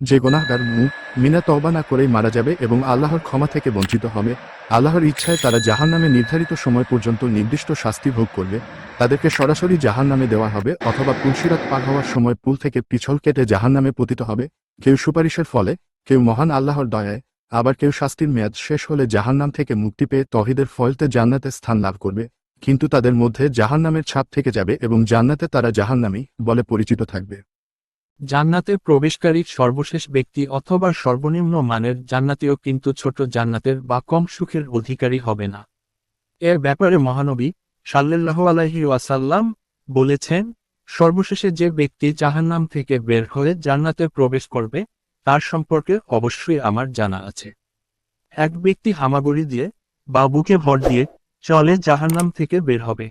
যে গুনাহগার মিনা তওবা না করেই মারা যাবে এবং আল্লাহর ক্ষমা থেকে বঞ্চিত হবে, আল্লাহর ইচ্ছায় তারা জাহান্নামে নির্ধারিত সময় পর্যন্ত নির্দিষ্ট শাস্তি ভোগ করবে, তাদেরকে সরাসরি জাহান্নামে দেওয়া হবে অথবা পুলসিরাত পার হওয়ার সময় পুল থেকে পিছল কেটে জাহান্নামে পতিত হবে, কেউ সুপারিশের ফলে, কেউ মহান আল্লাহর দয়ায়, আবার কেউ শাস্তির মেয়াদ শেষ হলে জাহান্নাম থেকে মুক্তি পেয়ে তৌহিদের ফয়তে জান্নাতে স্থান লাভ করবে, কিন্তু তাদের মধ্যে জাহান্নামের ছাপ থেকে যাবে এবং জান্নাতে তারা জাহান্নামী বলে পরিচিত থাকবে। জান্নাতে প্রবেশকারী সর্বশেষ ব্যক্তি অথবা সর্বনিম্ন মানের জান্নাতীয় কিন্তু ছোট জান্নাতের বা কম সুখের অধিকারী হবে না। এর ব্যাপারে মহানবী সাল্লাল্লাহু আলাইহি ওয়াসাল্লাম বলেছেন, সর্বশেষে যে ব্যক্তি জাহান্নাম থেকে বের হয়ে জান্নাতে প্রবেশ করবে তার সম্পর্কে অবশ্যই আমার জানা আছে। এক ব্যক্তি হামাগুড়ি দিয়ে বা বুকে ভর দিয়ে চলে জাহান্নাম থেকে বের হবে।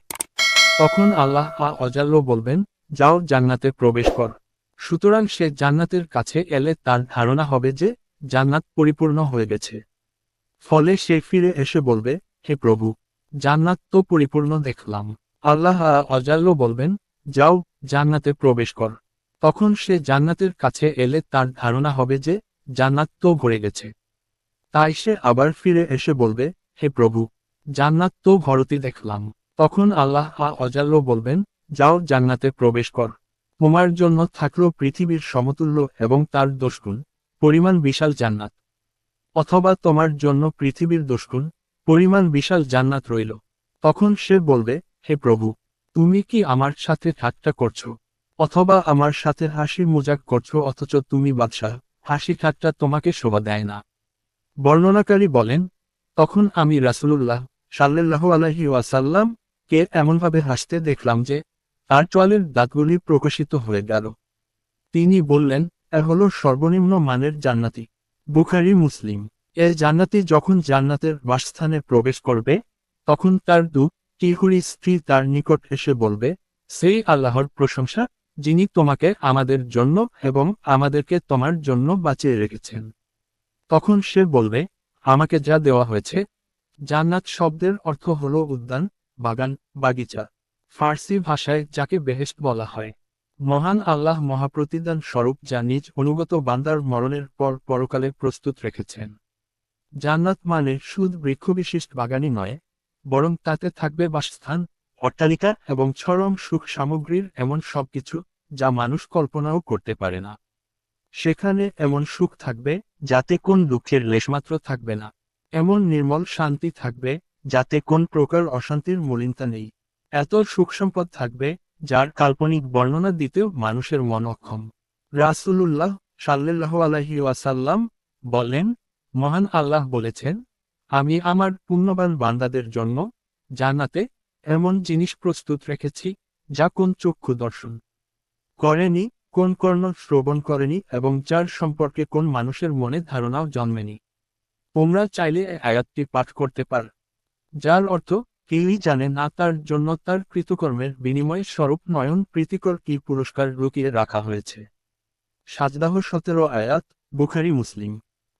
তখন আল্লাহ অজাল্য বলবেন, যাও জান্নাতে প্রবেশ কর। সুতরাং সে জান্নাতের কাছে এলে তার ধারণা হবে যে জান্নাত পরিপূর্ণ হয়ে গেছে। ফলে সে ফিরে এসে বলবে, হে প্রভু, জান্নাত তো পরিপূর্ণ দেখলাম। আল্লাহ অজাল্য বলবেন, যাও জান্নাতে প্রবেশ কর। তখন সে জান্নাতের কাছে এলে তার ধারণা হবে যে জান্নাত তো ভরে গেছে। তাই সে আবার ফিরে এসে বলবে, হে প্রভু, জান্নাত তো ভরতি দেখলাম। তখন আল্লাহ অজাল্য বলবেন, যাও জান্নাতে প্রবেশ কর। তোমার জন্য থাকলো পৃথিবীর সমতুল্য এবং তার 10 গুণ পরিমাণ বিশাল জান্নাত। অথবা তোমার জন্য পৃথিবীর 10 গুণ পরিমাণ বিশাল জান্নাত রইল। তখন সে বলবে, হে প্রভু, তুমি কি আমার সাথে ঠাট্টা করছো? অথবা আমার সাথে হাসি মজাক করছো অথচ তুমি বাদশাহ, হাসি ঠাট্টা তোমাকে শোভা দেয় না। বর্ণনাকারী বলেন, তখন আমি রাসূলুল্লাহ সাল্লাল্লাহু আলাইহি ওয়াসাল্লাম কে এমনভাবে হাসতে দেখলাম যে তার চোয়ালের দাঁতগুলি প্রকাশিত হয়ে গেল। তিনি বললেন, এ হলো সর্বনিম্ন মানের জান্নাতি। বুখারী মুসলিম। এ জান্নাতি যখন জান্নাতের বাসস্থানে প্রবেশ করবে তখন তার কিহুরি স্ত্রী তার নিকট এসে বলবে, সেই আল্লাহর প্রশংসা যিনি তোমাকে আমাদের জন্য এবং আমাদেরকে তোমার জন্য বাঁচিয়ে রেখেছেন। তখন সে বলবে, আমাকে যা দেওয়া হয়েছে। জান্নাত শব্দের অর্থ হল উদ্যান, বাগান, বাগিচা। ফার্সি ভাষায় যাকে বেহেশত বলা হয়। মহান আল্লাহ মহাপ্রতিদান স্বরূপ যা নিজ অনুগত বান্দার মরণের পর পরকালে প্রস্তুত রেখেছেন। জান্নাত মানে শুধু বৃক্ষবিশিষ্ট বাগানই নয়, বরং তাতে থাকবে বাসস্থান, অট্টালিকা এবং চরম সুখ সামগ্রীর এমন সবকিছু যা মানুষ কল্পনাও করতে পারে না। সেখানে এমন সুখ থাকবে যাতে কোন দুঃখের লেশমাত্র থাকবে না। এমন নির্মল শান্তি থাকবে যাতে কোন প্রকার অশান্তির মলিনতা নেই। এত সুখ সম্পদ থাকবে যার কাল্পনিক বর্ণনা দিতেও মানুষের মন অক্ষম। রাসূলুল্লাহ সাল্লাল্লাহু আলাইহি ওয়াসাল্লাম বলেন, মহান আল্লাহ বলেছেন, আমি আমার পুণ্যবান বান্দাদের জন্য জান্নাতে এমন জিনিস প্রস্তুত রেখেছি যা কোন চক্ষু দর্শন করেনি, কোন কর্ণ শ্রবণ করেনি এবং যার সম্পর্কে কোন মানুষের মনে ধারণাও জন্মেনি। তোমরা চাইলে এই আয়াতটি পাঠ করতে পার, যার অর্থ, কেউই জানে না তার জন্য তার কৃতকর্মের বিনিময়ে স্বরূপ নয়ন প্রীতিকর কি পুরস্কার লুকিয়ে রাখা হয়েছে। সাজদাহ 17 আয়াত, বুখারী মুসলিম।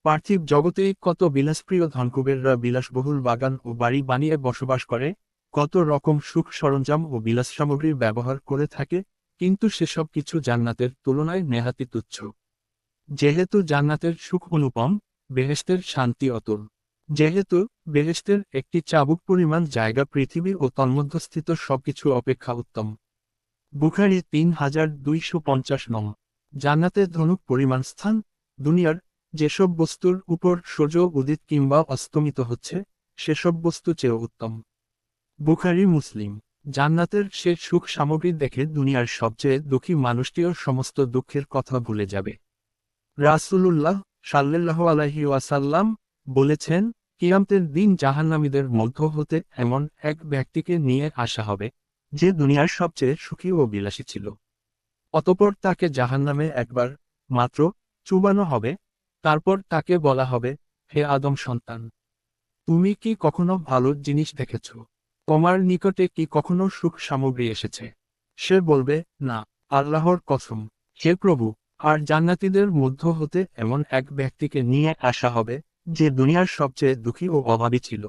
পার্থিব জগতেই কত বিলাসপ্রিয় ধনকুবেররা বিলাসবহুল বাগান ও বাড়ি বানিয়ে বসবাস করে, কত রকম সুখ সরঞ্জাম ও বিলাস সামগ্রী ব্যবহার করে থাকে, কিন্তু সেসব কিছু জান্নাতের তুলনায় নেহাতি তুচ্ছ। যেহেতু জান্নাতের সুখ অনুপম, বেহেশতের শান্তি অতুল। যেহেতু বেহেশতের একটি চাবুক পরিমাণ জায়গা পৃথিবী ও তন্মধ্যস্থিত সবকিছু অপেক্ষা উত্তম। বুখারী 3250 নং। জান্নাতে ধনুক পরিমাণ স্থান। দুনিয়ার যেসব বস্তুর উপর সূর্য উদিত কিংবা অস্তমিত হচ্ছে সেসব বস্তু চেয়েও উত্তম। বুখারী মুসলিম। জান্নাতের সে সুখ সামগ্রী দেখে দুনিয়ার সবচেয়ে দুঃখী মানুষটিও সমস্ত দুঃখের কথা ভুলে যাবে। রাসূলুল্লাহ সাল্লাল্লাহু আলাইহি ওয়াসাল্লাম বলেছেন, কিয়ামতের দিন জাহান্নামীদের মধ্য হতে এমন এক ব্যক্তিকে নিয়ে আসা হবে যে দুনিয়ার সবচেয়ে সুখী ও বিলাসী ছিল। অতঃপর তাকে জাহান্নামে একবার মাত্র চুবানো হবে। তারপর তাকে বলা হবে, হে আদম সন্তান, তুমি কি কখনো ভালো জিনিস দেখেছ? তোমার নিকটে কি কখনো সুখ সামগ্রী এসেছে? সে বলবে, না, আল্লাহর কসম, হে প্রভু। আর জান্নাতীদের মধ্য হতে এমন এক ব্যক্তিকে নিয়ে আসা হবে যে দুনিয়ার সবচেয়ে দুঃখী ও অভাবী ছিল।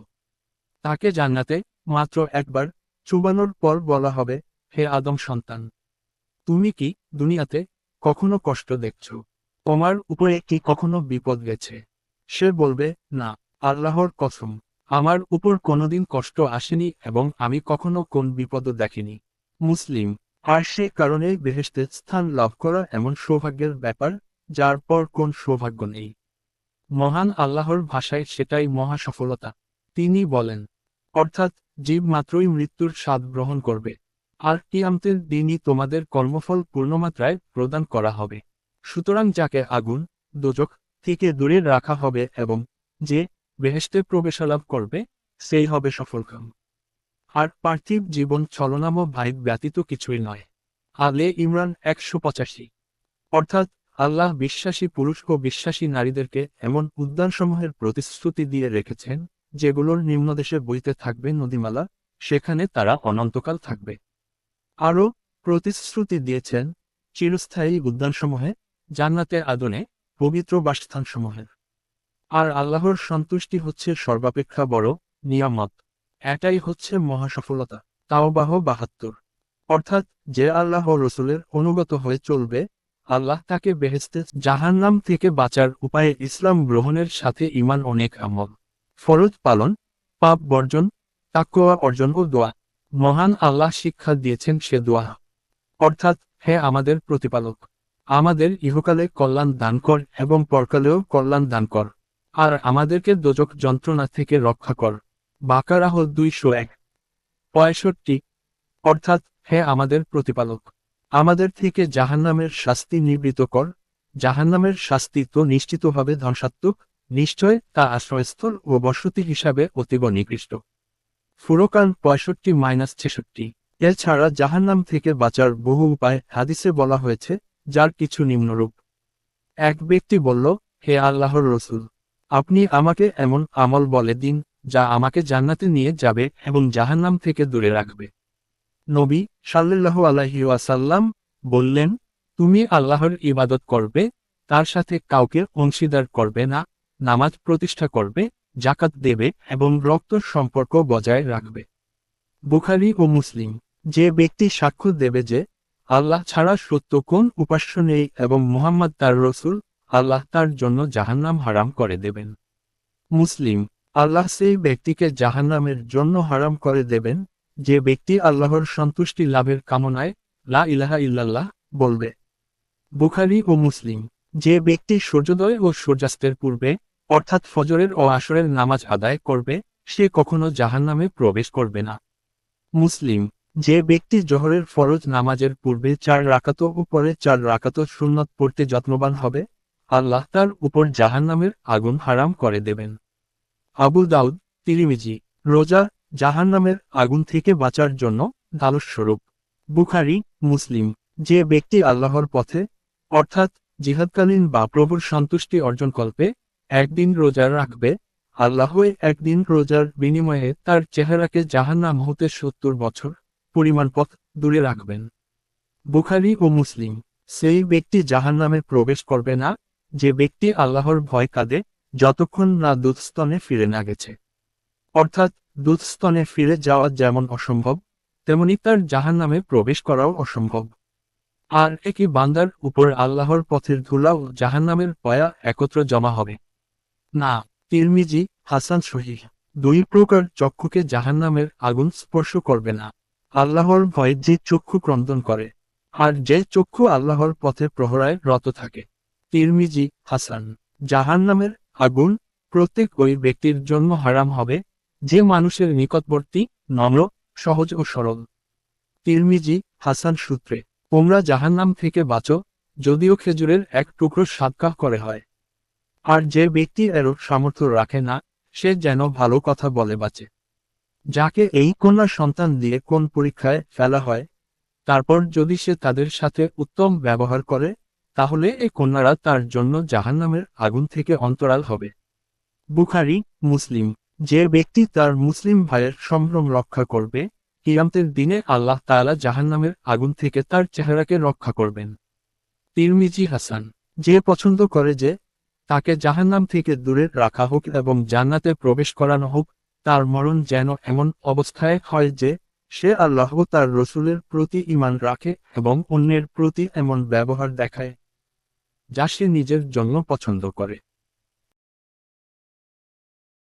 তাকে জান্নাতে মাত্র একবার চুবানোর পর বলা হবে, হে আদম সন্তান, তুমি কি দুনিয়াতে কখনো কষ্ট দেখছো? তোমার উপরে কি কখনো বিপদ গেছে? সে বলবে, না, আল্লাহর কসম, আমার উপর কোনোদিন কষ্ট আসেনি এবং আমি কখনো কোন বিপদও দেখিনি। মুসলিম। আর সে কারণে বেহেশতে স্থান লাভ করা এমন সৌভাগ্যের ব্যাপার, যার পর কোন সৌভাগ্য নেই। মহান আল্লাহর ভাষায় সেটাই মহা সফলতা। তিনি বলেন, অর্থাৎ জীব মাত্রই মৃত্যুর স্বাদ গ্রহণ করবে, আর কিয়ামতের দিনই তোমাদের কর্মফল পূর্ণমাত্রায় প্রদান করা হবে। সুতরাং যাকে আগুন, দোজখ থেকে দূরে রাখা হবে এবং যে বেহেশতে প্রবেশালাভ করবে, সেই হবে সফলকাম। আর পার্থিব জীবন ছলনাম ভাইব ব্যতীত কিছুই নয়। আলে ইমরান 185। অর্থাৎ আল্লাহ বিশ্বাসী পুরুষ ও বিশ্বাসী নারীদেরকে এমন উদ্যানসমূহের প্রতিশ্রুতি দিয়ে রেখেছেন, যেগুলোর নিম্নদেশে বইতে থাকবে নদীমালা, সেখানে তারা অনন্তকাল থাকবে। আরও প্রতিশ্রুতি দিয়েছেন চিরস্থায়ী উদ্যানসমূহে, জান্নাতে আদনে, পবিত্র বাসস্থানসমূহের। আর আল্লাহর সন্তুষ্টি হচ্ছে সর্বাপেক্ষা বড় নিয়ামত। এটাই হচ্ছে মহাসফলতা। তাওবাহ 72। অর্থাৎ যে আল্লাহ ও রসুলের অনুগত হয়ে চলবে, আল্লাহ তাকে বেহেশতে জাহান্নাম থেকে বাঁচার উপায়ে ইসলাম গ্রহণের সাথে ঈমান অনেক আমল, ফরজ পালন, পাপ বর্জন, তাকওয়া অর্জন ও দোয়া। মহান আল্লাহ শিক্ষা দিয়েছেন সে দোয়া। অর্থাৎ, হে আমাদের প্রতিপালক, আমাদের ইহকালে কল্যাণ দান কর এবং পরকালেও কল্যাণ দান কর, আর আমাদেরকে দোজখ যন্ত্রণা থেকে রক্ষা কর। বাকারাহ 201। 65। অর্থাৎ, হে আমাদের প্রতিপালক, আমাদের থেকে জাহান্নামের শাস্তি নিবৃত কর। জাহান্নামের শাস্তি তো নিশ্চিতভাবে ধ্বংসাত্মক, নিশ্চয় তা আশ্রয়স্থল ও বসতি হিসাবে অতীব নিকৃষ্ট। ফুরকান 65-66। এছাড়া জাহান্নাম থেকে বাঁচার বহু উপায় হাদিসে বলা হয়েছে, যার কিছু নিম্নরূপ। এক ব্যক্তি বলল, হে আল্লাহর রসূল, আপনি আমাকে এমন আমল বলে দিন, যা আমাকে জান্নাতে নিয়ে যাবে এবং জাহান্নাম থেকে দূরে রাখবে। নবী সাল্লাল্লাহু আলাইহি ওয়াসাল্লাম বললেন, তুমি আল্লাহর ইবাদত করবে, তার সাথে কাউকে অংশীদার করবে না, নামাজ প্রতিষ্ঠা করবে, জাকাত দেবে এবং রক্ত সম্পর্ক বজায় রাখবে। বুখারী ও মুসলিম। যে ব্যক্তি সাক্ষ্য দেবে যে আল্লাহ ছাড়া সত্য কোন উপাস্য নেই এবং মুহাম্মদ তার রসূল, আল্লাহ তার জন্য জাহান্নাম হারাম করে দেবেন। মুসলিম। আল্লাহ সেই ব্যক্তিকে জাহান্নামের জন্য হারাম করে দেবেন, যে ব্যক্তি আল্লাহর সন্তুষ্টি লাভের কামনায় লা ইলাহা ইল্লাল্লাহ বলবে। বুখারী ও মুসলিম। যে ব্যক্তি সূর্যোদয় ও সূর্যাস্তের পূর্বে, অর্থাৎ ফজরের ও আসরের নামাজ আদায় করবে, সে কখনো জাহান্নামে প্রবেশ করবে না। মুসলিম। যে ব্যক্তি জোহরের ফরজ নামাজের পূর্বে 4 রাকাত ও পরে 4 রাকাত সুন্নত পড়তে যত্নবান হবে, আল্লাহ তার উপর জাহান্নামের আগুন হারাম করে দেবেন। আবু দাউদ, তিরমিজি। রোজা জাহান্নামের আগুন থেকে বাঁচার জন্য ঢালস্বরূপ। বুখারী, মুসলিম। যে ব্যক্তি আল্লাহর পথে, অর্থাৎ জিহাদকালীন বা প্রভুর সন্তুষ্টি অর্জনকল্পে একদিন রোজা রাখবে, আল্লাহ একদিন রোজার বিনিময়ে তার চেহারাকে জাহান্নাম হতে 70 বছর পরিমাণ পথ দূরে রাখবেন। বুখারী ও মুসলিম। সেই ব্যক্তি জাহান্নামে প্রবেশ করবে না, যে ব্যক্তি আল্লাহর ভয় কাঁদে, যতক্ষণ না দুধস্তনে ফিরে না গেছে। অর্থাৎ দুধস্তনে ফিরে যাওয়া যেমন অসম্ভব, তেমনি তার জাহান্নামে প্রবেশ করাও অসম্ভব। আর একই বান্দার উপর আল্লাহর পথের ধুলা ও জাহান্নামের পয়া একত্র জমা হবে না। তিরমিজি, হাসান সহিহ। 2 প্রকার চক্ষুকে জাহান্নামের আগুন স্পর্শ করবে না। আল্লাহর ভয়ে যে চক্ষু ক্রন্দন করে, আর যে চক্ষু আল্লাহর পথে প্রহরায় রত থাকে। তিরমিজি, হাসান। জাহান্নামের আগুন প্রত্যেক ওই ব্যক্তির জন্য হারাম হবে, যে মানুষের নিকটবর্তী, নম্র, সহজ ও সরল। তিরমিজি, হাসান সূত্রে। তোমরা জাহান্নাম থেকে বাঁচো, যদিও খেজুরের এক টুকরো সাদকাহ করে হয়। আর যে ব্যক্তি এরূপ সামর্থ্য রাখে না, সে যেন ভালো কথা বলে বাঁচে। যাকে এই কন্যা সন্তান দিয়ে কোন পরীক্ষায় ফেলা হয়, তারপর যদি সে তাদের সাথে উত্তম ব্যবহার করে, তাহলে এই কন্যারা তার জন্য জাহান্নামের আগুন থেকে অন্তরাল হবে। বুখারী, মুসলিম। যে ব্যক্তি তার মুসলিম ভাইয়ের সম্ভ্রম রক্ষা করবে, কিয়ামতের দিনে আল্লাহ তাআলা জাহান্নামের আগুন থেকে তার চেহারাকে রক্ষা করবেন। তিরমিজি, হাসান। যে পছন্দ করে যে তাকে জাহান্নাম থেকে দূরে রাখা হোক এবং জান্নাতে প্রবেশ করানো হোক, তার মরণ যেন এমন অবস্থায় হয় যে সে আল্লাহ ও তার রসূলের প্রতি ঈমান রাখে এবং অন্যের প্রতি এমন ব্যবহার দেখায় যা সে নিজের জন্য পছন্দ করে।